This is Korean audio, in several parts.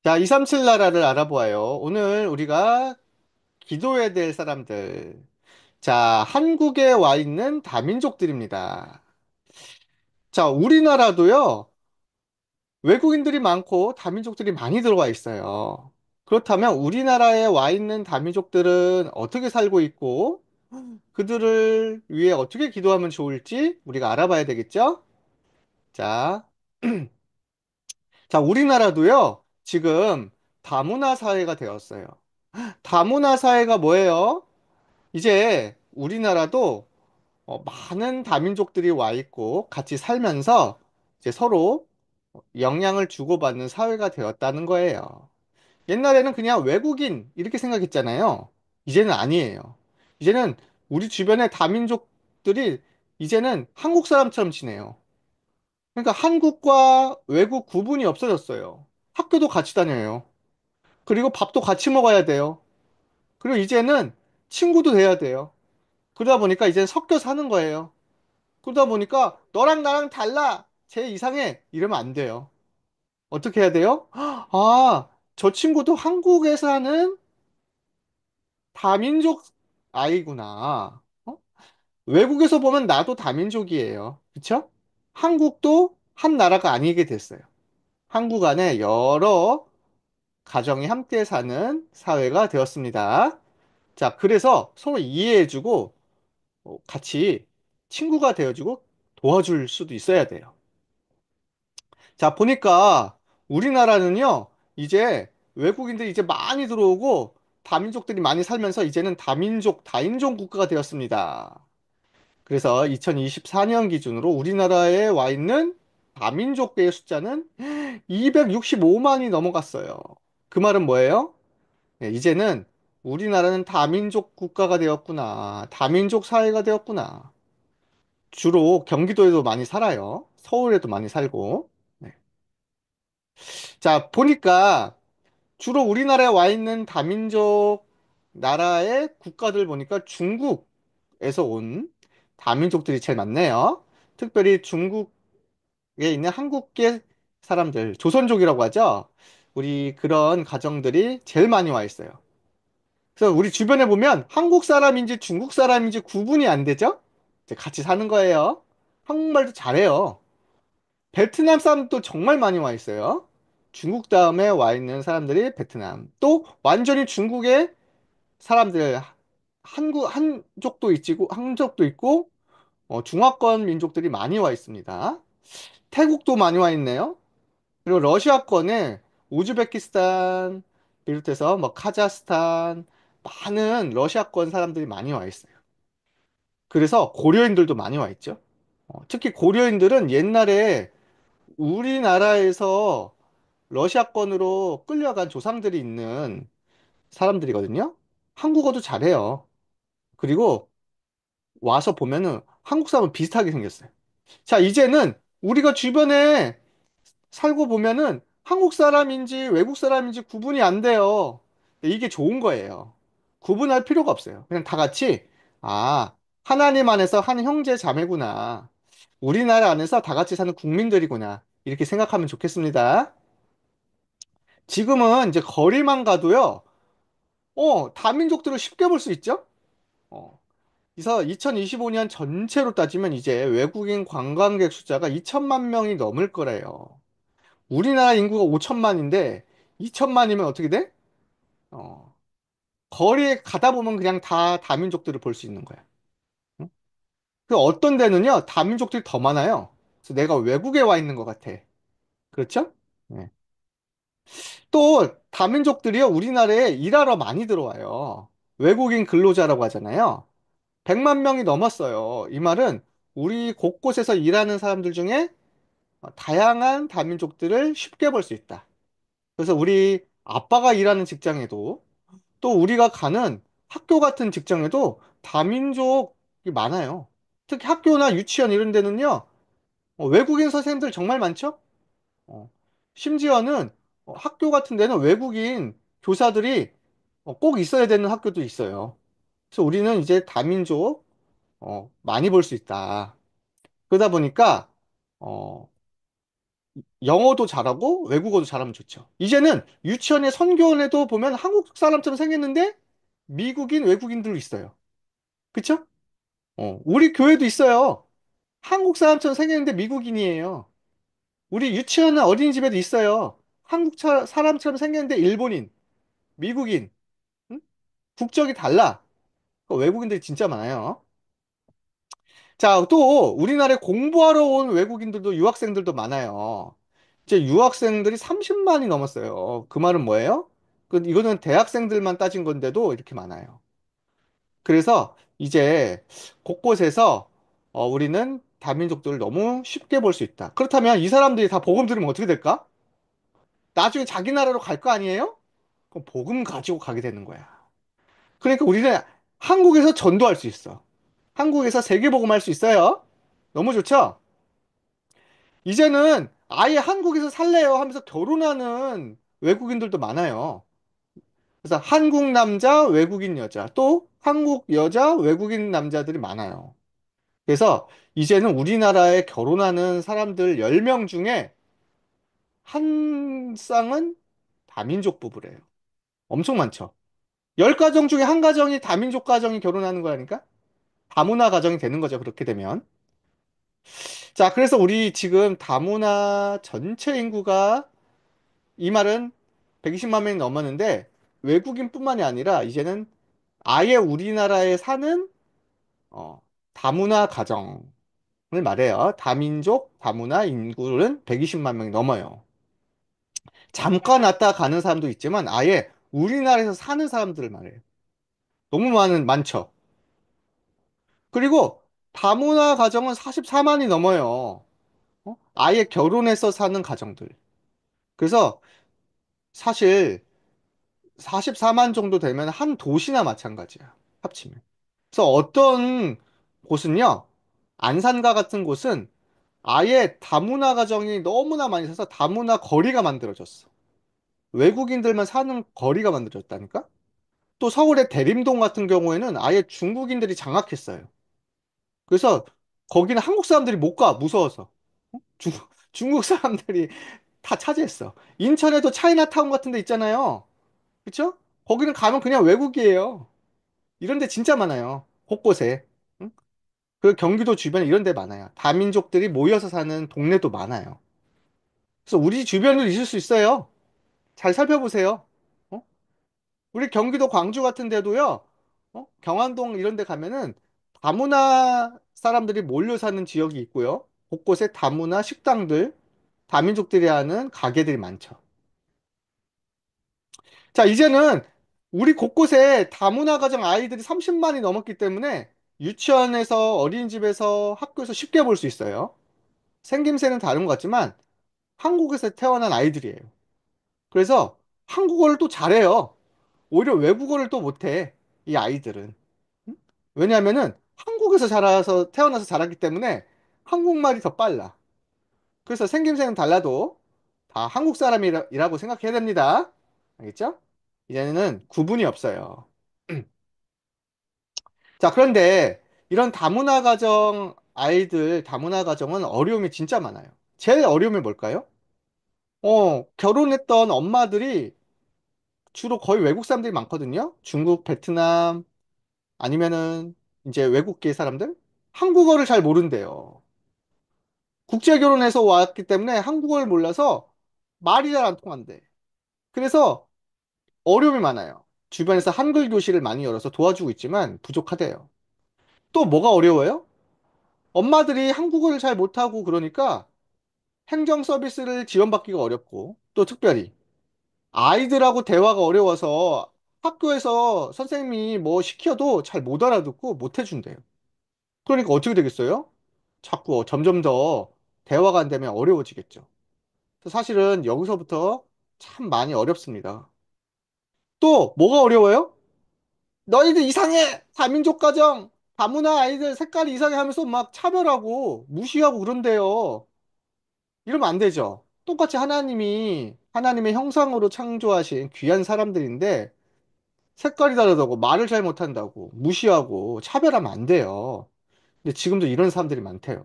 자, 237 나라를 알아보아요. 오늘 우리가 기도해야 될 사람들. 자, 한국에 와 있는 다민족들입니다. 자, 우리나라도요, 외국인들이 많고 다민족들이 많이 들어와 있어요. 그렇다면 우리나라에 와 있는 다민족들은 어떻게 살고 있고, 그들을 위해 어떻게 기도하면 좋을지 우리가 알아봐야 되겠죠? 자, 우리나라도요, 지금 다문화 사회가 되었어요. 다문화 사회가 뭐예요? 이제 우리나라도 많은 다민족들이 와 있고 같이 살면서 이제 서로 영향을 주고받는 사회가 되었다는 거예요. 옛날에는 그냥 외국인 이렇게 생각했잖아요. 이제는 아니에요. 이제는 우리 주변의 다민족들이 이제는 한국 사람처럼 지내요. 그러니까 한국과 외국 구분이 없어졌어요. 학교도 같이 다녀요. 그리고 밥도 같이 먹어야 돼요. 그리고 이제는 친구도 돼야 돼요. 그러다 보니까 이제 섞여 사는 거예요. 그러다 보니까 너랑 나랑 달라. 쟤 이상해. 이러면 안 돼요. 어떻게 해야 돼요? 아, 저 친구도 한국에 사는 다민족 아이구나. 외국에서 보면 나도 다민족이에요. 그쵸? 한국도 한 나라가 아니게 됐어요. 한국 안에 여러 가정이 함께 사는 사회가 되었습니다. 자, 그래서 서로 이해해주고 같이 친구가 되어주고 도와줄 수도 있어야 돼요. 자, 보니까 우리나라는요, 이제 외국인들이 이제 많이 들어오고 다민족들이 많이 살면서 이제는 다민족, 다인종 국가가 되었습니다. 그래서 2024년 기준으로 우리나라에 와 있는 다민족의 숫자는 265만이 넘어갔어요. 그 말은 뭐예요? 네, 이제는 우리나라는 다민족 국가가 되었구나. 다민족 사회가 되었구나. 주로 경기도에도 많이 살아요. 서울에도 많이 살고. 네. 자, 보니까 주로 우리나라에 와 있는 다민족 나라의 국가들 보니까 중국에서 온 다민족들이 제일 많네요. 특별히 중국에 있는 한국계 사람들, 조선족이라고 하죠. 우리 그런 가정들이 제일 많이 와 있어요. 그래서 우리 주변에 보면 한국 사람인지 중국 사람인지 구분이 안 되죠? 이제 같이 사는 거예요. 한국말도 잘해요. 베트남 사람도 정말 많이 와 있어요. 중국 다음에 와 있는 사람들이 베트남. 또 완전히 중국의 사람들, 한족도 있고, 한족도 있고, 중화권 민족들이 많이 와 있습니다. 태국도 많이 와 있네요. 그리고 러시아권에 우즈베키스탄 비롯해서 뭐 카자흐스탄, 많은 러시아권 사람들이 많이 와 있어요. 그래서 고려인들도 많이 와 있죠. 특히 고려인들은 옛날에 우리나라에서 러시아권으로 끌려간 조상들이 있는 사람들이거든요. 한국어도 잘해요. 그리고 와서 보면은 한국 사람은 비슷하게 생겼어요. 자, 이제는 우리가 주변에 살고 보면은 한국 사람인지 외국 사람인지 구분이 안 돼요. 이게 좋은 거예요. 구분할 필요가 없어요. 그냥 다 같이, 아, 하나님 안에서 한 형제 자매구나. 우리나라 안에서 다 같이 사는 국민들이구나. 이렇게 생각하면 좋겠습니다. 지금은 이제 거리만 가도요, 다민족들을 쉽게 볼 수 있죠? 어. 그래서 2025년 전체로 따지면 이제 외국인 관광객 숫자가 2천만 명이 넘을 거래요. 우리나라 인구가 5천만인데 2천만이면 어떻게 돼? 어, 거리에 가다 보면 그냥 다 다민족들을 볼 수 있는 거야. 응? 그 어떤 데는요, 다민족들이 더 많아요. 그래서 내가 외국에 와 있는 것 같아. 그렇죠? 네. 또 다민족들이요, 우리나라에 일하러 많이 들어와요. 외국인 근로자라고 하잖아요. 100만 명이 넘었어요. 이 말은 우리 곳곳에서 일하는 사람들 중에 다양한 다민족들을 쉽게 볼 수 있다. 그래서 우리 아빠가 일하는 직장에도 또 우리가 가는 학교 같은 직장에도 다민족이 많아요. 특히 학교나 유치원 이런 데는요, 외국인 선생님들 정말 많죠? 어, 심지어는 학교 같은 데는 외국인 교사들이 꼭 있어야 되는 학교도 있어요. 그래서 우리는 이제 다민족 많이 볼 수 있다. 그러다 보니까 어, 영어도 잘하고 외국어도 잘하면 좋죠. 이제는 유치원에 선교원에도 보면 한국 사람처럼 생겼는데 미국인 외국인들도 있어요. 그쵸? 우리 교회도 있어요. 한국 사람처럼 생겼는데 미국인이에요. 우리 유치원은 어린이집에도 있어요. 사람처럼 생겼는데 일본인, 미국인, 응? 국적이 달라. 외국인들이 진짜 많아요. 자, 또 우리나라에 공부하러 온 외국인들도 유학생들도 많아요. 이제 유학생들이 30만이 넘었어요. 그 말은 뭐예요? 이거는 대학생들만 따진 건데도 이렇게 많아요. 그래서 이제 곳곳에서 우리는 다민족들을 너무 쉽게 볼 수 있다. 그렇다면 이 사람들이 다 복음 들으면 어떻게 될까? 나중에 자기 나라로 갈 거 아니에요? 그럼 복음 가지고 가게 되는 거야. 그러니까 우리는 한국에서 전도할 수 있어. 한국에서 세계복음 할 수 있어요. 너무 좋죠? 이제는 아예 한국에서 살래요 하면서 결혼하는 외국인들도 많아요. 그래서 한국 남자, 외국인 여자, 또 한국 여자, 외국인 남자들이 많아요. 그래서 이제는 우리나라에 결혼하는 사람들 10명 중에 한 쌍은 다민족 부부래요. 엄청 많죠. 10가정 중에 한 가정이 다민족 가정이 결혼하는 거라니까? 다문화 가정이 되는 거죠. 그렇게 되면. 자, 그래서 우리 지금 다문화 전체 인구가 이 말은 120만 명이 넘었는데 외국인뿐만이 아니라 이제는 아예 우리나라에 사는 다문화 가정을 말해요. 다민족, 다문화 인구는 120만 명이 넘어요. 잠깐 왔다 가는 사람도 있지만 아예 우리나라에서 사는 사람들을 말해요. 너무 많죠. 그리고 다문화 가정은 44만이 넘어요. 아예 결혼해서 사는 가정들. 그래서 사실 44만 정도 되면 한 도시나 마찬가지야. 합치면. 그래서 어떤 곳은요, 안산과 같은 곳은 아예 다문화 가정이 너무나 많이 있어서 다문화 거리가 만들어졌어. 외국인들만 사는 거리가 만들어졌다니까? 또 서울의 대림동 같은 경우에는 아예 중국인들이 장악했어요. 그래서 거기는 한국 사람들이 못 가, 무서워서. 중, 중국 사람들이 다 차지했어. 인천에도 차이나타운 같은 데 있잖아요. 그쵸? 거기는 가면 그냥 외국이에요. 이런 데 진짜 많아요. 곳곳에. 응? 그 경기도 주변에 이런 데 많아요. 다민족들이 모여서 사는 동네도 많아요. 그래서 우리 주변에도 있을 수 있어요. 잘 살펴보세요. 어? 우리 경기도 광주 같은 데도요. 경안동 이런 데 가면은 다문화 사람들이 몰려 사는 지역이 있고요. 곳곳에 다문화 식당들, 다민족들이 하는 가게들이 많죠. 자, 이제는 우리 곳곳에 다문화 가정 아이들이 30만이 넘었기 때문에 유치원에서 어린이집에서 학교에서 쉽게 볼 수 있어요. 생김새는 다른 것 같지만 한국에서 태어난 아이들이에요. 그래서 한국어를 또 잘해요. 오히려 외국어를 또 못해. 이 아이들은. 응? 왜냐하면은 한국에서 자라서 태어나서 자랐기 때문에 한국말이 더 빨라. 그래서 생김새는 달라도 다 한국 사람이라고 생각해야 됩니다. 알겠죠? 이제는 구분이 없어요. 자, 그런데 이런 다문화 가정 아이들, 다문화 가정은 어려움이 진짜 많아요. 제일 어려움이 뭘까요? 결혼했던 엄마들이 주로 거의 외국 사람들이 많거든요. 중국, 베트남, 아니면은 이제 외국계 사람들? 한국어를 잘 모른대요. 국제 결혼해서 왔기 때문에 한국어를 몰라서 말이 잘 안 통한대. 그래서 어려움이 많아요. 주변에서 한글 교실을 많이 열어서 도와주고 있지만 부족하대요. 또 뭐가 어려워요? 엄마들이 한국어를 잘 못하고 그러니까 행정 서비스를 지원받기가 어렵고 또 특별히 아이들하고 대화가 어려워서 학교에서 선생님이 뭐 시켜도 잘 못 알아듣고 못 해준대요. 그러니까 어떻게 되겠어요? 자꾸 점점 더 대화가 안 되면 어려워지겠죠. 그래서 사실은 여기서부터 참 많이 어렵습니다. 또 뭐가 어려워요? 너희들 이상해! 다민족 가정, 다문화 아이들 색깔이 이상해 하면서 막 차별하고 무시하고 그런대요. 이러면 안 되죠. 똑같이 하나님이 하나님의 형상으로 창조하신 귀한 사람들인데 색깔이 다르다고 말을 잘 못한다고 무시하고 차별하면 안 돼요. 근데 지금도 이런 사람들이 많대요.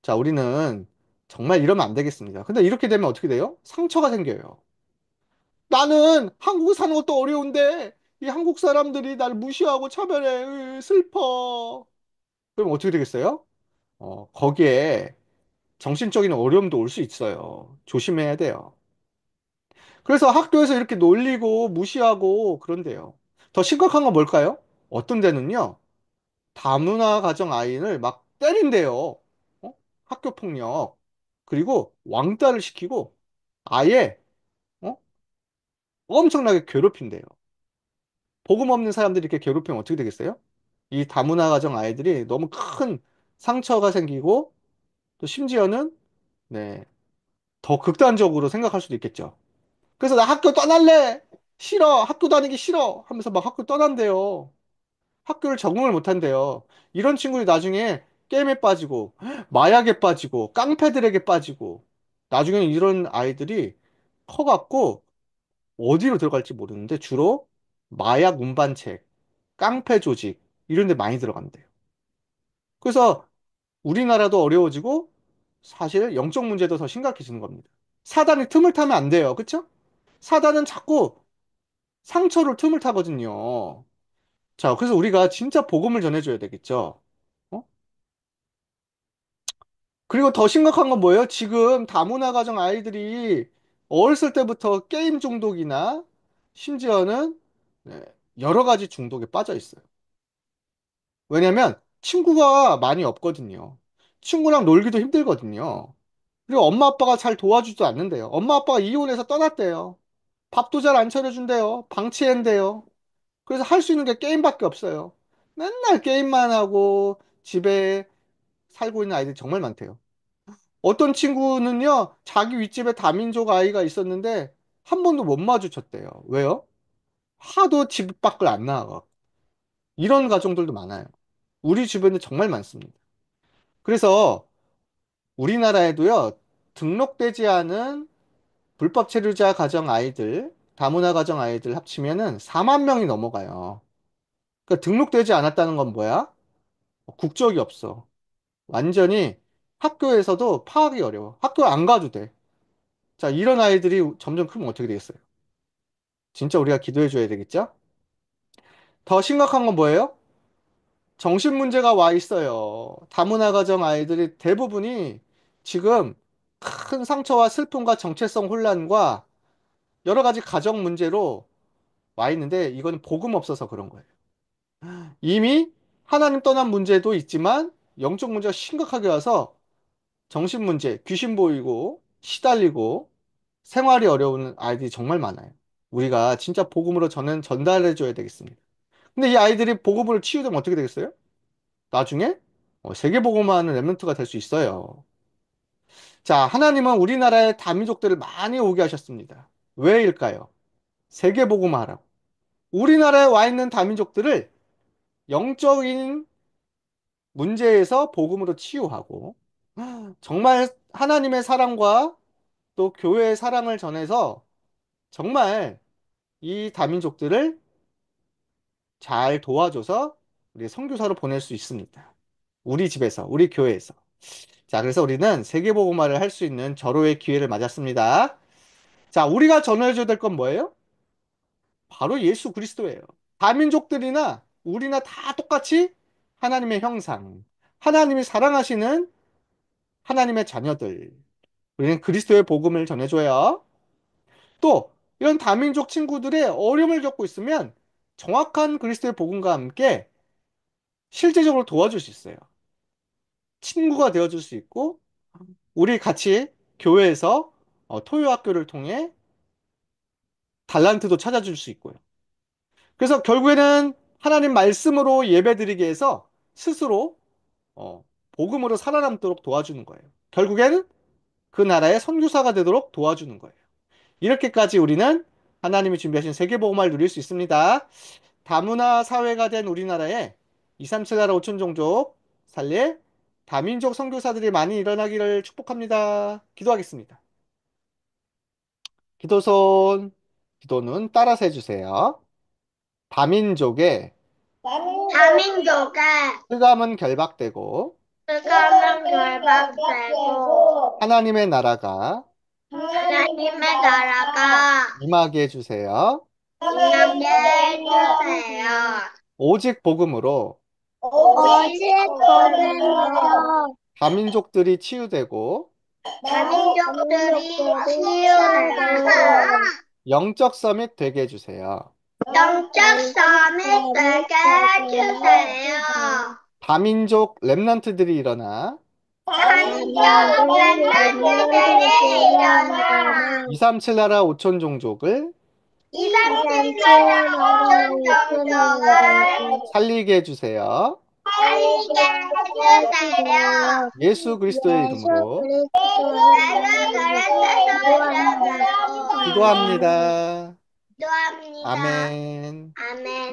자, 우리는 정말 이러면 안 되겠습니다. 근데 이렇게 되면 어떻게 돼요? 상처가 생겨요. 나는 한국에 사는 것도 어려운데 이 한국 사람들이 날 무시하고 차별해. 슬퍼. 그럼 어떻게 되겠어요? 거기에 정신적인 어려움도 올 수 있어요. 조심해야 돼요. 그래서 학교에서 이렇게 놀리고 무시하고 그런데요. 더 심각한 건 뭘까요? 어떤 데는요, 다문화 가정 아이를 막 때린대요. 어? 학교 폭력. 그리고 왕따를 시키고 아예 어? 엄청나게 괴롭힌대요. 복음 없는 사람들이 이렇게 괴롭히면 어떻게 되겠어요? 이 다문화 가정 아이들이 너무 큰 상처가 생기고 또 심지어는 네, 더 극단적으로 생각할 수도 있겠죠. 그래서 나 학교 떠날래! 싫어! 학교 다니기 싫어! 하면서 막 학교 떠난대요. 학교를 적응을 못 한대요. 이런 친구들이 나중에 게임에 빠지고, 마약에 빠지고, 깡패들에게 빠지고, 나중에는 이런 아이들이 커갖고 어디로 들어갈지 모르는데 주로 마약 운반책, 깡패 조직, 이런 데 많이 들어간대요. 그래서 우리나라도 어려워지고 사실 영적 문제도 더 심각해지는 겁니다. 사단이 틈을 타면 안 돼요. 그쵸? 사단은 자꾸 상처를 틈을 타거든요. 자, 그래서 우리가 진짜 복음을 전해줘야 되겠죠. 어? 그리고 더 심각한 건 뭐예요? 지금 다문화 가정 아이들이 어렸을 때부터 게임 중독이나 심지어는 네, 여러 가지 중독에 빠져 있어요. 왜냐면 친구가 많이 없거든요. 친구랑 놀기도 힘들거든요. 그리고 엄마 아빠가 잘 도와주지도 않는데요. 엄마 아빠가 이혼해서 떠났대요. 밥도 잘 안 차려준대요. 방치한대요. 그래서 할 수 있는 게 게임밖에 없어요. 맨날 게임만 하고 집에 살고 있는 아이들이 정말 많대요. 어떤 친구는요, 자기 윗집에 다민족 아이가 있었는데 한 번도 못 마주쳤대요. 왜요? 하도 집 밖을 안 나가. 이런 가정들도 많아요. 우리 주변에 정말 많습니다. 그래서 우리나라에도요, 등록되지 않은 불법 체류자 가정 아이들, 다문화 가정 아이들 합치면은 4만 명이 넘어가요. 그러니까 등록되지 않았다는 건 뭐야? 국적이 없어. 완전히 학교에서도 파악이 어려워. 학교 안 가도 돼. 자, 이런 아이들이 점점 크면 어떻게 되겠어요? 진짜 우리가 기도해 줘야 되겠죠? 더 심각한 건 뭐예요? 정신 문제가 와 있어요. 다문화 가정 아이들이 대부분이 지금 큰 상처와 슬픔과 정체성 혼란과 여러 가지 가정 문제로 와 있는데 이건 복음 없어서 그런 거예요. 이미 하나님 떠난 문제도 있지만 영적 문제가 심각하게 와서 정신 문제, 귀신 보이고 시달리고 생활이 어려운 아이들이 정말 많아요. 우리가 진짜 복음으로 전달해 줘야 되겠습니다. 근데 이 아이들이 복음을 치유되면 어떻게 되겠어요? 나중에 세계 복음화하는 랩런트가 될 수 있어요. 자, 하나님은 우리나라의 다민족들을 많이 오게 하셨습니다. 왜일까요? 세계 복음화하라고. 우리나라에 와 있는 다민족들을 영적인 문제에서 복음으로 치유하고 정말 하나님의 사랑과 또 교회의 사랑을 전해서 정말 이 다민족들을 잘 도와줘서 우리 선교사로 보낼 수 있습니다. 우리 집에서, 우리 교회에서. 자, 그래서 우리는 세계복음화를 할 수 있는 절호의 기회를 맞았습니다. 자, 우리가 전해줘야 될 건 뭐예요? 바로 예수 그리스도예요. 다민족들이나 우리나 다 똑같이 하나님의 형상, 하나님이 사랑하시는 하나님의 자녀들. 우리는 그리스도의 복음을 전해줘야 또 이런 다민족 친구들의 어려움을 겪고 있으면 정확한 그리스도의 복음과 함께 실제적으로 도와줄 수 있어요. 친구가 되어줄 수 있고 우리 같이 교회에서 토요 학교를 통해 달란트도 찾아줄 수 있고요. 그래서 결국에는 하나님 말씀으로 예배드리게 해서 스스로 어, 복음으로 살아남도록 도와주는 거예요. 결국에는 그 나라의 선교사가 되도록 도와주는 거예요. 이렇게까지 우리는 하나님이 준비하신 세계복음화를 누릴 수 있습니다. 다문화 사회가 된 우리나라에 2, 3, 7 나라 5천 종족 살릴 다민족 선교사들이 많이 일어나기를 축복합니다. 기도하겠습니다. 기도손, 기도는 따라서 해주세요. 다민족의 다민족의 흑암은 결박되고 그가면 결박되고 하나님의 나라가 하나님의 나라가 임하게 해주세요. 임하게 해주세요. 오직 복음으로 오직 복음으로 다민족들이 치유되고 다민족들이 치유되고 영적 서밋 되게 해주세요. 영적 삶이 되게 해주세요. 다민족 렘넌트들이 일어나 다민족 랩런트들이 일어나 237 나라 5천 종족을 237나라 5천 종족을 살리게 해주세요. 살리게 해주세요. 예수 그리스도의 이름으로 내가 그리스도의 이름으로 기도합니다. 기도합니다. 아멘. 아멘.